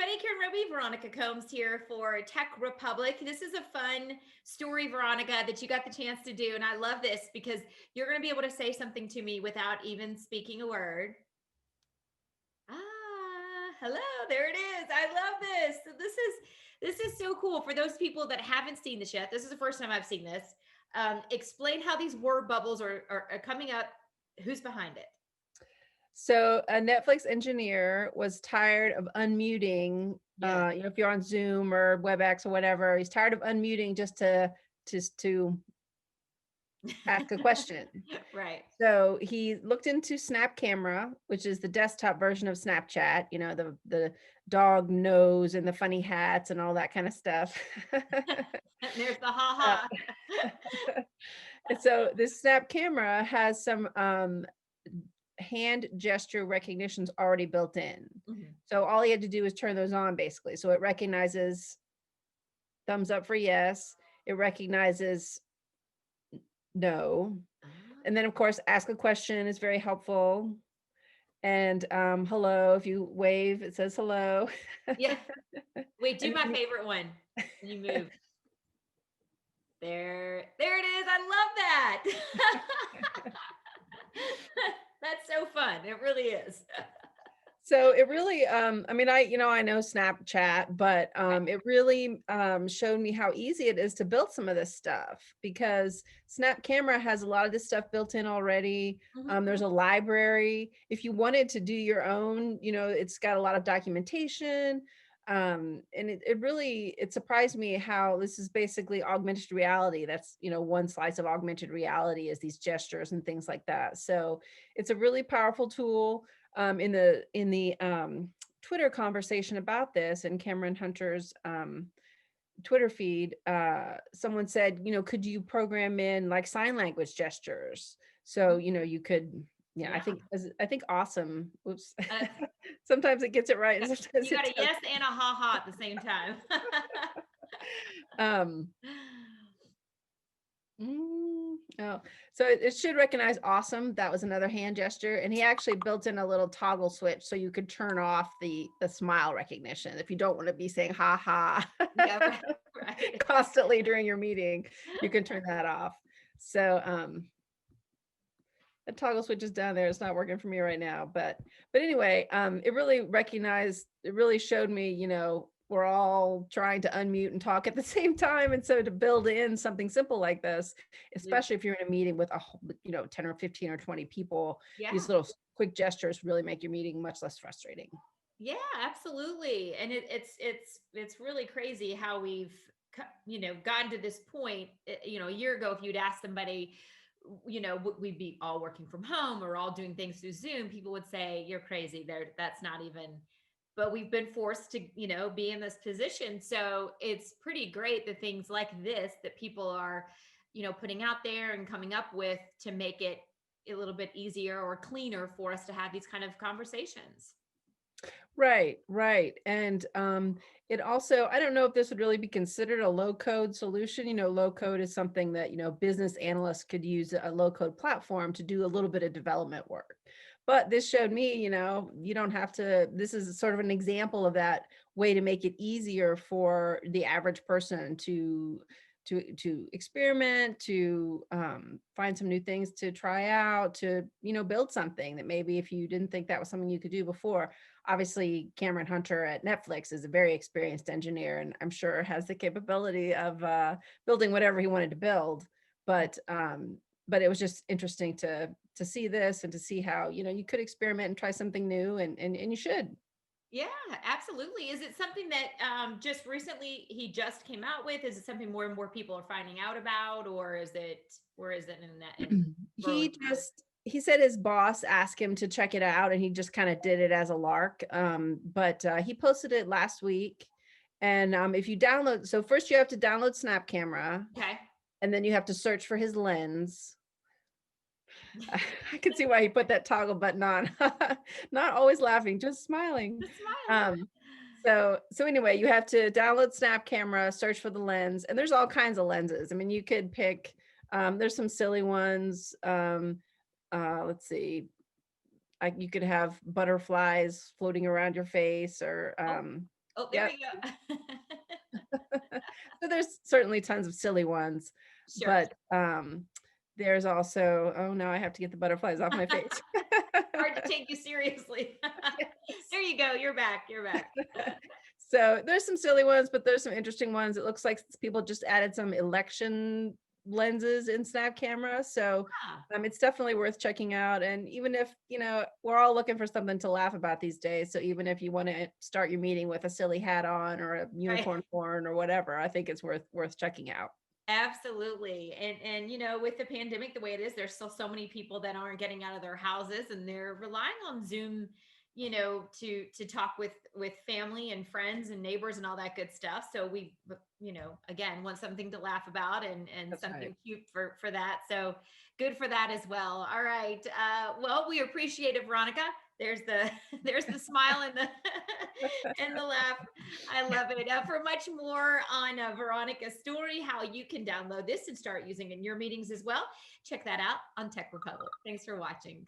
everybody. Karen Roby, Veronica Combs here for Tech Republic. This is a fun story, Veronica, that you got the chance to do. And I love this because you're going to be able to say something to me without even speaking a word. Hello, there it is. I love this. So this is so cool. For those people that haven't seen this yet, this is the first time I've seen this. Explain how these word bubbles are coming up. Who's behind it? So a Netflix engineer was tired of unmuting, Yeah. if you're on Zoom or WebEx or whatever, he's tired of unmuting just to ask a question. Right. So he looked into SnapCamera, which is the desktop version of Snapchat, the dog nose and the funny hats and all that kind of stuff. There's the Uh, ha ha. and so this SnapCamera has some hand gesture recognition's already built in. Mhm. So all he had to do is turn those on basically. So it recognizes thumbs up for yes. It recognizes no. And then of course, ask a question is very helpful. And hello, if you wave, it says hello. Yeah. Wait, do And my then favorite one. When you move. There it is. I love that. That's so fun. It really is. so it really, I know Snapchat, but Right. it really showed me how easy it is to build some of this stuff because Snap Camera has a lot of this stuff built in already. Mhm. There's a library. If you wanted to do your own, it's got a lot of documentation. And it surprised me how this is basically augmented reality. That's, one slice of augmented reality is these gestures and things like that. So it's a really powerful tool. In the Twitter conversation about this and Cameron Hunter's Twitter feed, someone said, could you program in like sign language gestures? So, you could, yeah, Yeah. I think awesome. Oops. Uh, Sometimes it gets it right and sometimes you got it a yes and a ha ha at the same time. doesn't. Oh, so it should recognize awesome. That was another hand gesture. And he actually built in a little toggle switch so you could turn off the smile recognition if you don't want to be saying ha ha Yeah, right. Right. constantly during your meeting, you can turn that off. So the toggle switch is down there. It's not working for me right now. But anyway, it really showed me, we're all trying to unmute and talk at the same time. And so to build in something simple like this, especially if you're in a meeting with 10 or 15 or 20 people, Yeah. these little quick gestures really make your meeting much less frustrating. Yeah, absolutely. And it's really crazy how we've gotten to this point. A year ago, if you'd asked somebody, we'd be all working from home or all doing things through Zoom, people would say you're crazy. That's not even. But we've been forced to be in this position, so it's pretty great the things like this that people are putting out there and coming up with to make it a little bit easier or cleaner for us to have these kind of conversations. Right, right. And it also, I don't know if this would really be considered a low code solution. Low code is something that, business analysts could use a low code platform to do a little bit of development work. But this showed me, you don't have to, this is sort of an example of that way to make it easier for the average person to experiment, to find some new things to try out, to build something that maybe if you didn't think that was something you could do before. Obviously, Cameron Hunter at Netflix is a very experienced engineer, and I'm sure has the capability of building whatever he wanted to build. But it was just interesting to see this and to see how you could experiment and try something new, and you should. Yeah, absolutely. Is it something that just recently he just came out with? Is it something more and more people are finding out about, or is it in that in growing mode? He said his boss asked him to check it out and he just kind of did it as a lark. But he posted it last week. And if you download, so first you have to download SnapCamera Okay. and then you have to search for his lens. I can see why he put that toggle button on. Not always laughing, just smiling. Just smiling. Um, so anyway, you have to download SnapCamera, search for the lens, and there's all kinds of lenses. I mean, you could pick, there's some silly ones. Let's see, you could have butterflies floating around your face, or Oh, Oh, there Yep. we go. So there's certainly tons of silly ones, Sure. but there's also, oh no, I have to get the butterflies off my face. Hard to take you seriously. There you go. You're back. You're back. So there's some silly ones, but there's some interesting ones. It looks like people just added some election lenses in SnapCamera. So Ah, it's definitely worth checking out. And even if, we're all looking for something to laugh about these days. So even if you want to start your meeting with a silly hat on or a right. unicorn horn or whatever, I think it's worth checking out. Absolutely. And with the pandemic the way it is, there's still so many people that aren't getting out of their houses and they're relying on Zoom, to talk with family and friends and neighbors and all that good stuff. So we, again, want something to laugh about and That's right. something cute for that. So good for that as well. All right. Well, we appreciate it, Veronica. There's the there's the smile and the and the laugh. I love it. For much more on Veronica's story, how you can download this and start using it in your meetings as well, check that out on Tech Republic. Thanks for watching.